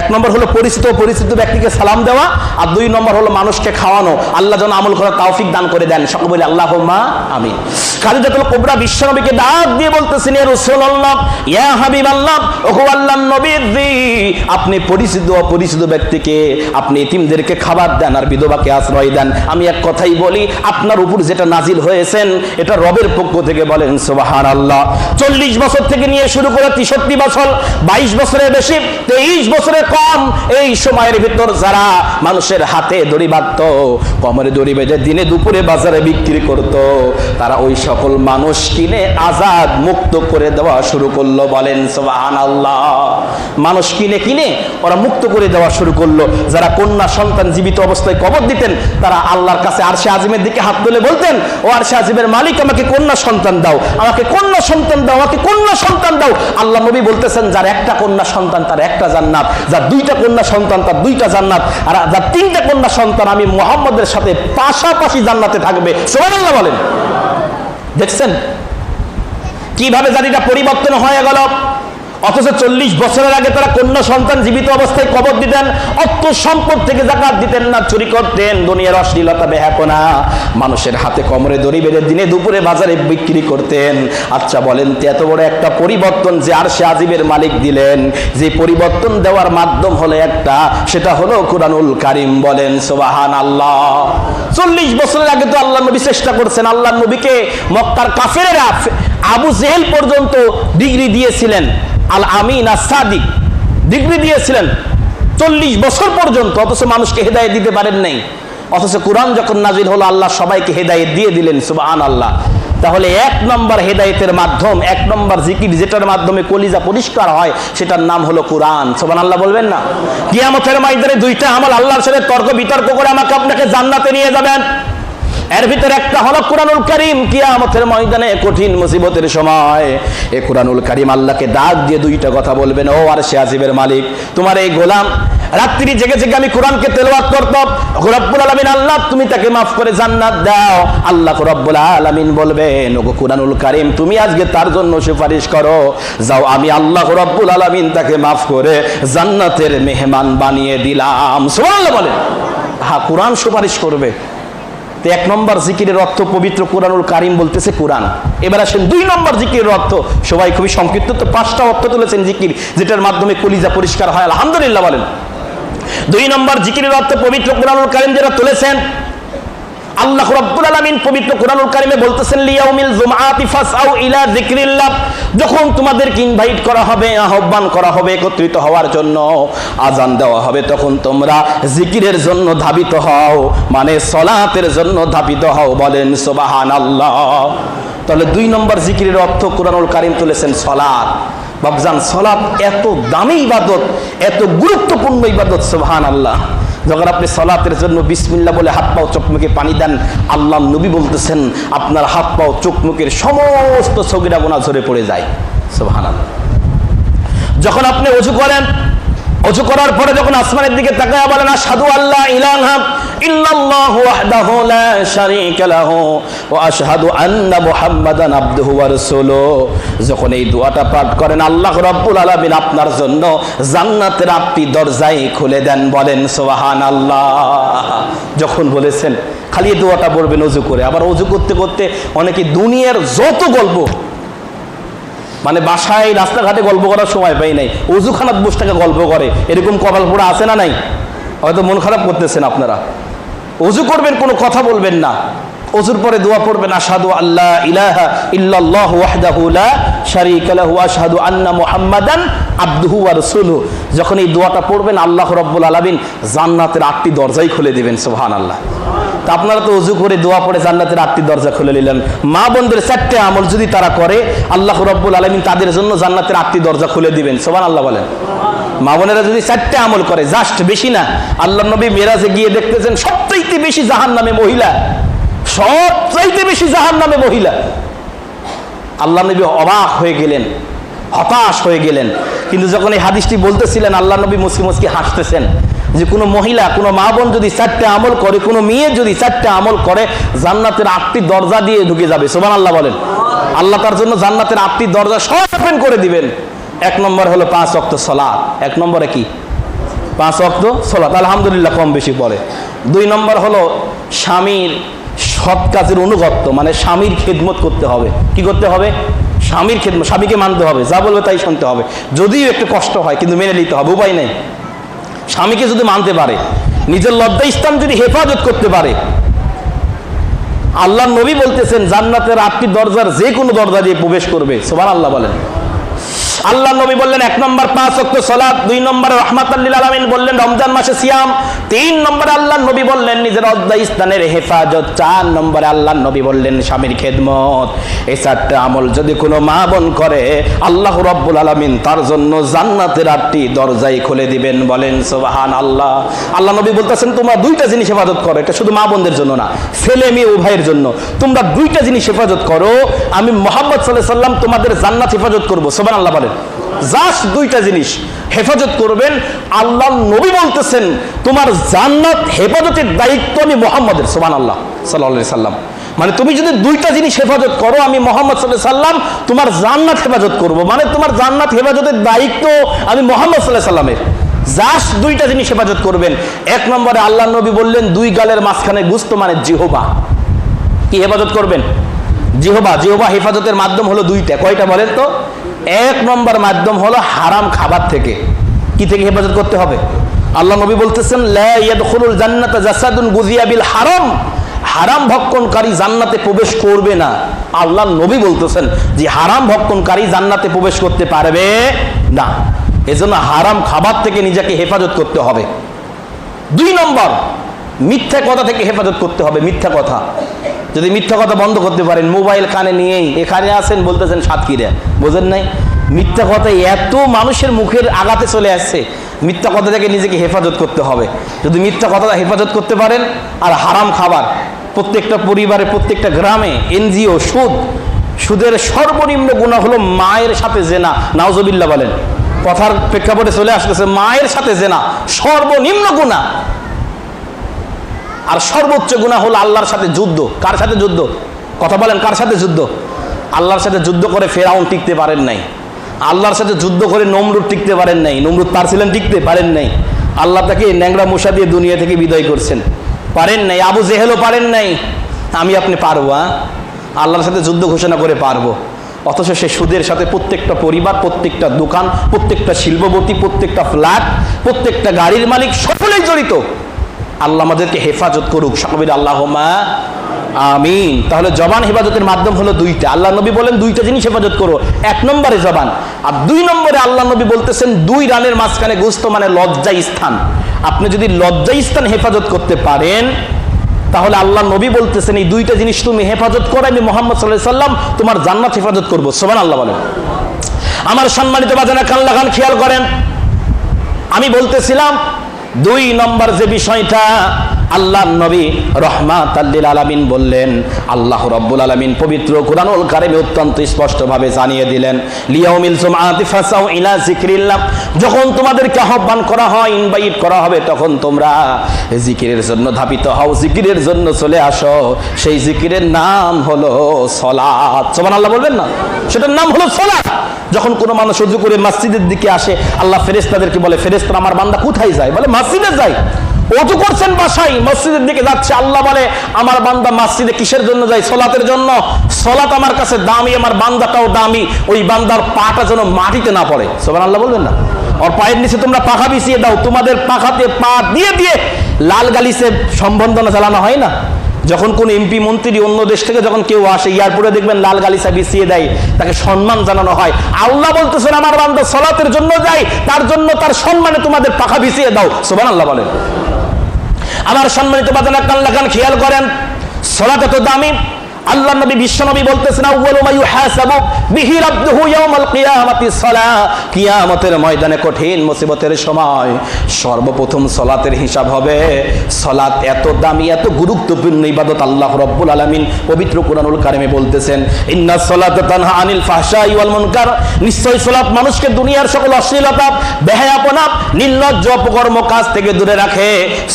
Speaker 1: এক নম্বর হলো পরিচিত অপরিচিত ব্যক্তিকে সালাম দেওয়া, আর 2 নম্বর হলো মানুষকে খাওয়ানো। আল্লাহ যেন আমল করার তৌফিক দান করে দেন। সকলে বলে আল্লাহুম্মা আমিন। খাদিজাতুল কুবরা বিশ্বনবীকে ডাক দিয়ে বলতেছেন ইয়া রাসূলুল্লাহ, ইয়া হাবিবাল্লাহ, ওগো আল্লাহর নবী, আপনি পরিচিত অপরিচিত ব্যক্তিকে, আপনি এতিমদেরকে খাবার দেন আর বিধবাকে আশ্রয় দেন। আমি এক কথাই বলি, আপনার উপর যেটা নাজিল হয়েছেন এটা রবের পক্ষ থেকে, বলেন সুবহানাল্লাহ। 40 বছর থেকে নিয়ে শুরু করে 63 বছর, 22 বছরের বেশি, 23 বছরের কম, এই সময়ের ভিতর যারা মানুষের হাতে দড়ি বাঁধত, কোমরে দড়ি বেঁধে দিনে দুপুরে বাজারে বিক্রি করত, তারা ওই সকল মানুষ কিনে আজাদ মুক্ত করে দেওয়া শুরু করলো। বলেন সুবহানাল্লাহ। মানুষ কিনে কিনে ওরা মুক্ত করে দেওয়া শুরু করলো। যারা কন্যা সন্তান জীবিত অবস্থায় কবর দিতেন, তারা আল্লাহর কাছে আরশে আজিমের দিকে হাত তুলে বলতেন, ও আরশে আজিমের মালিক, আমাকে কন্যা সন্তান দাও, আমাকে কন্যা সন্তান দাও, আমাকে কন্যা সন্তান দাও। আল্লাহ নবী বলতেছেন যার একটা কন্যা সন্তান তার একটা জান্নাত, যার 2টা কন্যা সন্তান তার 2টা জান্নাত, আর যার 3টা কন্যা সন্তান আমি মুহাম্মদের সাথে পাশাপাশি জান্নাতে থাকবে। সুবহানাল্লাহ বলেন। দেখছেন কিভাবে জাতিটা পরিবর্তন হয়ে গেল। অথচ 40 বছরের আগে তারা কন্যা সন্তান জীবিত অবস্থায় কবর দিতেন, অর্থ সম্পদ থেকে যাকাত দিতেন না, চুরি করতেন, দুনিয়ার অশ্লীলতা বেহাপনা, মানুষের হাতে কোমরে দড়ি বেঁধে দিনে দুপুরে বাজারে বিক্রি করতেন। আচ্ছা বলেন তো, এত বড় একটা পরিবর্তন যে আরশে আজিমের মালিক দিলেন, যে পরিবর্তন দেওয়ার মাধ্যম হলো একটা, সেটা হলো কুরআনুল কারীম। বলেন সুবহানাল্লাহ। 40 বছরের আগে তো আল্লাহ নবী চেষ্টা করছেন। আল্লাহ নবীকে মক্কার কাফেরেরা, আবু জেহেল পর্যন্ত ডিগ্রি দিয়েছিলেন, আল আমিন আস-সাদিক ডিগ্রি দিয়েছিলেন 40 বছর পর্যন্ত, অথচ মানুষকে হেদায়েত দিতে পারেন নাই। অথচ কোরআন যখন নাজিল হলো আল্লাহ সবাইকে হেদায়েত দিয়ে দিলেন। সুবহানাল্লাহ। তাহলে 1 নম্বর হেদায়েতের মাধ্যম, 1 নম্বর জিকির যেটার মাধ্যমে কলিজা পরিষ্কার হয়, সেটার নাম হলো কোরআন। সুবহানাল্লাহ বলবেন না? কিয়ামতের ময়দানে 2টা আমল আল্লাহর সাথে তর্ক বিতর্ক করে আমাকে আপনাকে জান্নাতে নিয়ে যাবেন। এর ভিতরে একটা হলো কুরআনুল কারীম। কিয়ামতের ময়দানে কঠিন মুসিবতের সময় এই কুরআনুল কারীম আল্লাহকে ডাক দিয়ে 2টা কথা বলবেন, ও আরশে আজিমের মালিক, তোমার এই গোলাম রাত্রি জেগে জেগে আমি কোরআনকে তেলাওয়াত করতাম, রব্বুল আলামিন আল্লাহ তুমি তাকে মাফ করে জান্নাত দাও। আল্লাহ রব্বুল আলামিন বলবেন, ওগো কুরআনুল কারীম, তুমি আজকে তার জন্য সুপারিশ করো, যাও আমি আল্লাহ রব্বুল আলামিন তাকে মাফ করে জান্নাতের মেহমান বানিয়ে দিলাম। সুবহানাল্লাহ বলেন। হ্যাঁ, কোরআন সুপারিশ করবে। 1 নম্বর জিকিরের অর্থ পবিত্র কুরআনুল কারীম বলতেছে কোরআন। এবার আসেন 2 নম্বর জিকিরের অর্থ। সবাই খুবই সংক্ষিপ্ত, তো 5টা অর্থ তুলেছেন জিকির যেটার মাধ্যমে কলিজা পরিষ্কার হয়। আলহামদুলিল্লাহ বলেন। 2 নম্বর জিকিরের অর্থ পবিত্র কুরআনুল কারীম যেটা তুলেছেন, আল্লাহ রাব্বুল আলামিন পবিত্র কুরআনুল কারীমে বলতেছেন, লিয়াউমিল জুমআতি ফাসআউ ইলা যিকরিল্লাহ। যখন তোমাদেরকে ইনভাইট করা হবে, আহ্বান করা হবে একত্রিত হওয়ার জন্য, আজান দেওয়া হবে, তখন তোমরা জিকিরের জন্য ধাবিত হও, মানে সালাতের জন্য ধাবিত হও। বলেন সুবহানাল্লাহ। তাহলে 2 নম্বর জিকিরের অর্থ কুরআনুল কারীম তুলেছেন সালাত। বাবজান, সালাত এত দামি ইবাদত, এত গুরুত্বপূর্ণ ইবাদত। সুবহানাল্লাহ। যখন আপনি সালাতের জন্য বিসমিল্লাহ বলে হাত পাও চোখ মুখে পানি দেন, আল্লাহ নবী বলতেছেন আপনার হাত পাও চোখ মুখের সমস্ত সগীরা গুনাহ ঝরে পড়ে যায়। সুবহানাল্লাহ। যখন আপনি ওযু করেন, ওযু করার পরে যখন আসমানের দিকে তাকায়া বলেন আশহাদু আল্লা ইলাহা ইল্লাল্লাহু ওয়াহদাহু লা শারীকা লাহু ওয়া আশহাদু আন্না মুহাম্মাদান আবদুহু ওয়া রাসূলুহু। যখন এই দোয়াটা পাঠ করেন আল্লাহ রাব্বুল আলামিন আপনার জন্য জান্নাতের 8টি দরজাই খুলে দেন। বলেন সুবহানাল্লাহ। যখন বলেছেন খালি এই দোয়াটা পড়বেন ওযু করে। আবার ওযু করতে করতে অনেকে দুনিয়ার যত গল্প, মানে বাসায় রাস্তাঘাটে গল্প করার সময় পাই নাই, ওযুখানাত বসে থেকে গল্প করে, এরকম কপাল পোড়া আছে না নাই? হয়তো মন খারাপ করতেছেন আপনারা। ওযু করবেন, কোনো কথা বলবেন না, ওযুর পরে দোয়া পড়বেন আশহাদু আল্লা ইলাহা ইল্লাল্লাহু ওয়াহদাহু লা শারীকা লাহু ওয়া আশহাদু আন্না মুহাম্মাদান আবদুহু ওয়া রাসূলুহু। যখন এই দোয়াটা পড়বেন আল্লাহ রাব্বুল আলামিন জান্নাতের 8টি দরজাই খুলে দিবেন। সুবহানাল্লাহ। তা আপনারা তো ওযু করে দোয়া পড়ে জান্নাতের 8টি দরজা খুলে নিলেন। মা বোনদের 4টে আমল যদি তারা করে আল্লাহ রাব্বুল আলামিন তাদের জন্য জান্নাতের 8টি দরজা খুলে দিবেন। সুবহানাল্লাহ বলেন। মা বোনেরা যদি 4টে আমল করে, জাস্ট বেশি না, আল্লাহর নবী মেরাজে গিয়ে দেখতেছেন সবচাইতে বেশি জাহান্নামে মহিলা, সবচাইতে বেশি জাহান্নামে মহিলা। আল্লাহ নবী অবাক হয়ে গেলেন, হতাশ হয়ে গেলেন। কিন্তু যখন এই হাদিসটি বলতেছিলেন আল্লাহ নবী মুসকি মুসকি হাসতেছেন যে কোনো মহিলা, কোনো মা বোন যদি 4টে আমল করে, কোনো মেয়ে যদি 4টে আমল করে, জান্নাতের 8টি দরজা দিয়ে ঢুকে যাবে। সুবহানাল্লাহ বলেন। আল্লাহ তার জন্য জান্নাতের 8টি দরজা সব ওপেন করে দিবেন। 1 নম্বর হলো 5 ওয়াক্ত সালাত। 1 নম্বরে কি? 5 ওয়াক্ত সালাত, আলহামদুলিল্লাহ কম বেশি পড়ে। 2 নম্বর হলো স্বামীর সৎ কাজের অনুগত্য, মানে স্বামীর খেদমত করতে হবে। কি করতে হবে? স্বামীর খেদমত, স্বামীকে মানতে হবে, যা বলবে তাই শুনতে হবে, যদিও একটু কষ্ট হয় কিন্তু মেনে নিতে হবে, উপায় নেই। স্বামীকে যদি মানতে পারে, নিজের লজ্জা স্থান যদি হেফাজত করতে পারে, আল্লাহর নবী বলতেছেন জান্নাতের 8টি দরজার যে কোনো দরজা দিয়ে প্রবেশ করবে। সুবহানাল্লাহ বলেন। আল্লাহ নবী বললেন 1 নম্বর 5 ওয়াক্ত সালাত, 2 নম্বরে রাহমাতাল লিল আলামিন বললেন রমজান মাসে সিয়াম, 3 নম্বরে আল্লাহ নবী বললেন নিজের লজ্জা স্থানের হেফাজত, 4 নম্বরে আল্লাহ নবী বললেন স্বামীর খেদমত। এই 4টে আমল যদি কোনো মা বোন করে আল্লাহ রাব্বুল আলামিন তার জন্য জান্নাতের 8টি দরজাই খুলে দিবেন। বলেন সুবহানাল্লাহ। আল্লাহ নবী বলতেছেন তোমরা 2টা জিনিস হেফাজত করো, এটা শুধু মা বোনদের জন্য না, ছেলে মেয়ে উভয়ের জন্য। তোমরা 2টা জিনিস হেফাজত করো, আমি মুহাম্মদ সাল্লাল্লাহু আলাইহি সাল্লাম তোমাদের জান্নাত হেফাজত করব। সুবহানাল্লাহ বলেন। জাস্ট 2টা জিনিস হেফাজত করবেন। আল্লাহ নবী বলতেছেন তোমার জান্নাত হেফাজতের দায়িত্ব আমি মুহাম্মদের। সুবহানাল্লাহ সাল্লাল্লাহু আলাইহি সাল্লাম। মানে তুমি যদি 2টা জিনিস হেফাজত করো, আমি মুহাম্মদ সাল্লাল্লাহু আলাইহি সাল্লাম তোমার জান্নাত হেফাজত করব। মানে তোমার জান্নাত হেফাজতের দায়িত্ব আমি মুহাম্মদ সাল্লাল্লাহু আলাইহি সাল্লামের। জাস্ট 2টা জিনিস হেফাজত করবেন। 1 নম্বরে আল্লাহ নবী বললেন 2 গালের মাঝখানে গুস্ত, মানে জিহবা। কি হেফাজত করবেন? জিহবা। জিহবা হেফাজতের মাধ্যম হলো 2টা। কয়টা বলেন তো? 1 নম্বর মাধ্যম হলো হারাম খাবার থেকে। কি থেকে হেফাজত করতে হবে? আল্লাহ নবী বলতেছেন লা ইয়াদখুলুল জান্নাতা জাসাদুন গুযিয়া বিল হারাম। হারাম ভক্ষণকারী জান্নাতে প্রবেশ করবে না। আল্লাহ নবী বলতেছেন যে হারাম ভক্ষণকারী জান্নাতে প্রবেশ করতে পারবে না। এজন্য হারাম খাবার থেকে নিজেকে হেফাজত করতে হবে। 2 নম্বর মিথ্যা কথা থেকে হেফাজত করতে হবে। মিথ্যা কথা, যদি মিথ্যা কথা বন্ধ করতে পারেন, মোবাইল কানে নিয়েই এখানে আছেন বলতেছেন সাতক্ষীরা, বোঝেন নাই? মিথ্যা কথা এত মানুষের মুখের আগাতে চলে আসছে, মিথ্যা কথা থেকে নিজেকে হেফাজত করতে হবে। যদি মিথ্যা কথা হেফাজত করতে পারেন, আর হারাম খাবার, প্রত্যেকটা পরিবারে, প্রত্যেকটা গ্রামে এনজিও, সুদের সর্বনিম্ন গুনাহ হলো মায়ের সাথে জেনা। নাউজুবিল্লাহ বলেন। কথার প্রেক্ষাপটে চলে আসতেছে মায়ের সাথে জেনা সর্বনিম্ন গুনাহ। আর সর্বোচ্চ গুনাহ হলো আল্লাহর সাথে যুদ্ধ। কার সাথে যুদ্ধ? কথা বলেন, কার সাথে যুদ্ধ? আল্লাহর সাথে যুদ্ধ করে ফেরাউন টিকতে পারেন নাই। আল্লাহর সাথে যুদ্ধ করে নমরুদ টিকতে পারেন নাই। নমরুদ পারছিলেন, টিকতে পারেন নাই। আল্লাহ তাকে ন্যাংরা মশা দিয়ে দুনিয়া থেকে বিদায় করছেন, পারেন নাই। আবু জেহেলও পারেন নাই। আমি আপনি পারবো? আল্লাহর সাথে যুদ্ধ ঘোষণা করে পারবো? অথচ সে সুদের সাথে প্রত্যেকটা পরিবার, প্রত্যেকটা দোকান, প্রত্যেকটা শিল্পপতি, প্রত্যেকটা ফ্ল্যাট, প্রত্যেকটা গাড়ির মালিক সকলেই জড়িত। আল্লাহ আমাদেরকে হেফাজত করুক, সকলে আল্লাহুম্মা আমিন। তাহলে জবান হেফাজতের মাধ্যম হলো 2টা। আল্লাহ নবী বলেন 2টা জিনিস হেফাজত করো। 1 নম্বরে জবান, আর 2 নম্বরে আল্লাহ নবী বলতেছেন 2 রানের মাঝখানে গুস্ত, মানে লজ্জা স্থান। আপনি যদি লজ্জা স্থান হেফাজত করতে পারেন, তাহলে আল্লাহ নবী বলতেছেন এই 2টা জিনিস তুমি হেফাজত করো, আমি মুহাম্মদ সাল্লাল্লাহু আলাইহি সাল্লাম তোমার জান্নাত হেফাজত করবো। সুবহানাল্লাহ বলেন। আমার সম্মানিত বাজানা, কান লাগান, খেয়াল করেন। আমি বলতেছিলাম 2 নম্বর যে বিষয়টা, আল্লাহ নবী রহমাতাল লিল আলামিন বললেন, আল্লাহ রাব্বুল আলামিন পবিত্র কুরআনুল কারীমে অত্যন্ত স্পষ্টভাবে জানিয়ে দিলেন, লিয়াউমিল জুমআতি ফাসাউ ইলা যিকরিল্লাহ, যখন তোমাদেরকে আহ্বান করা হয়, ইনভাইট করা হবে, তখন তোমরা জিকিরের জন্য ধাবিত হও, জিকিরের জন্য চলে আসো। সেই জিকিরের নাম হলো সালাত। সুবহানাল্লাহ বলবেন না? সেটার নাম হলো সালাত। যখন কোনো মানুষ ওযু করে মসজিদের দিকে আসে, আল্লাহ ফেরেশতাদেরকে বলে, ফেরেশতারা আমার বান্দা কোথায় যায়? বলে মসজিদে যায়। ওযু করছেন বাসায়, মসজিদের দিকে যাচ্ছে, আল্লাহ বলে আমার বান্দা মসজিদে কিসের জন্য যায়? সালাতের জন্য। সালাত আমার কাছে দামি, আমার বান্দাটাও দামি, ওই বান্দার পাটা যেন মাটিতে না পড়ে। সুবহানাল্লাহ বলবেন না? ওর পায়ের নিচে তোমরা পাখা বিছিয়ে দাও, তোমাদের পাখাতে পা দিয়ে দিয়ে লাল গালিসে সম্বন্ধনা চালানো হয় না? যখন কোন এমপি মন্ত্রী অন্য দেশ থেকে যখন কেউ আসে, এয়ারপোর্টে দেখবেন লাল গালিসা বিছিয়ে দেয়, তাকে সম্মান জানানো হয়। আল্লাহ বলতেছেন আমার বান্দা সালাতের জন্য যায়, তার জন্য তার সম্মানে তোমাদের পাখা বিছিয়ে দাও। সুবহানাল্লাহ বলেন। আমার সম্মানিত বাজান, কান লাগান, খেয়াল করেন, সালাত এত দামি। আল্লাহ নবী বিশ্বনবী বলতেছেন, আউয়ালু মা ইউহাসাবু বিহি রাব্বুহু ইয়াউমাল কিয়ামাতি সালাহ, কিয়ামতের ময়দানে কঠিন মুসিবতের সময় সর্বপ্রথম সালাতের হিসাব হবে। সালাত এত দামি, এত গুরুত্বপূর্ণ ইবাদত, আল্লাহ রাব্বুল আলামিন পবিত্র কুরআনুল কারীমে বলতেছেন, ইন্নাস সালাতা তানহা আনিল ফাহশাই ওয়াল মুনকার, নিশ্চয় সালাত মানুষকে দুনিয়ার সকল অশ্লীলতা, বেহায়াপনা, নির্লজ্জ অপকর্ম কাজ থেকে দূরে রাখে।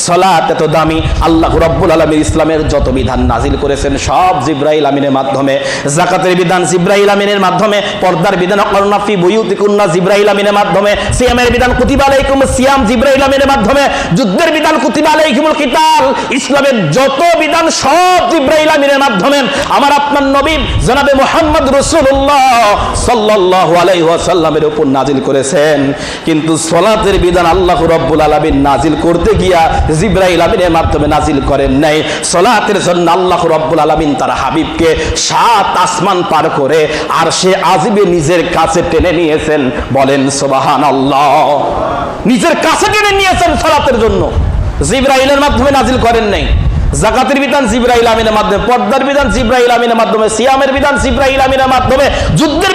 Speaker 1: সালাত এত দামি, আল্লাহ রাব্বুল আলামিন ইসলামের যত বিধান নাজিল করেছেন সব জিবরাইল আমিনের মাধ্যমে। যাকাতের বিধান জিবরাইল আমিনের মাধ্যমে, পর্দার বিধান অকরনা ফি বুয়ুতিকুন্না জিবরাইল আমিনের মাধ্যমে, সিয়ামের বিধান কুতিবা আলাইকুমুস সিয়াম জিবরাইল আমিনের মাধ্যমে, যুদ্ধের বিধান কুতিবা আলাইকুমুল কিতাল, ইসলামের যত বিধান সব জিবরাইল আমিনের মাধ্যমে। আমার আপনার নবী জনাবে মুহাম্মদ রাসূলুল্লাহ সাল্লাল্লাহু আলাইহি ওয়াসাল্লামের উপর নাজিল করেছেন। কিন্তু সালাতের বিধান আল্লাহ রাব্বুল আলামিন নাজিল করতে গিয়া জিবরাইল আমিনের মাধ্যমে নাজিল করেন নাই। সালাতের জন্য আল্লাহ রাব্বুল আলামিন তার হাবিবকে 7 আসমান পার করে আর সে আজিবে নিজের কাছে টেনে নিয়েছেন। বলেন সুবহানাল্লাহ। নিজের কাছে টেনে নিয়েছেন সালাতের জন্য, জিবরাইলের মাধ্যমে নাজিল করেন নাই। যাকাতের বিধান জিবরাইল আমিনের মাধ্যমে, পর্দার বিধান জিবরাইল আমিনের মাধ্যমে, সিয়ামের বিধান জিবরাইল আমিনের মাধ্যমে, যুদ্ধের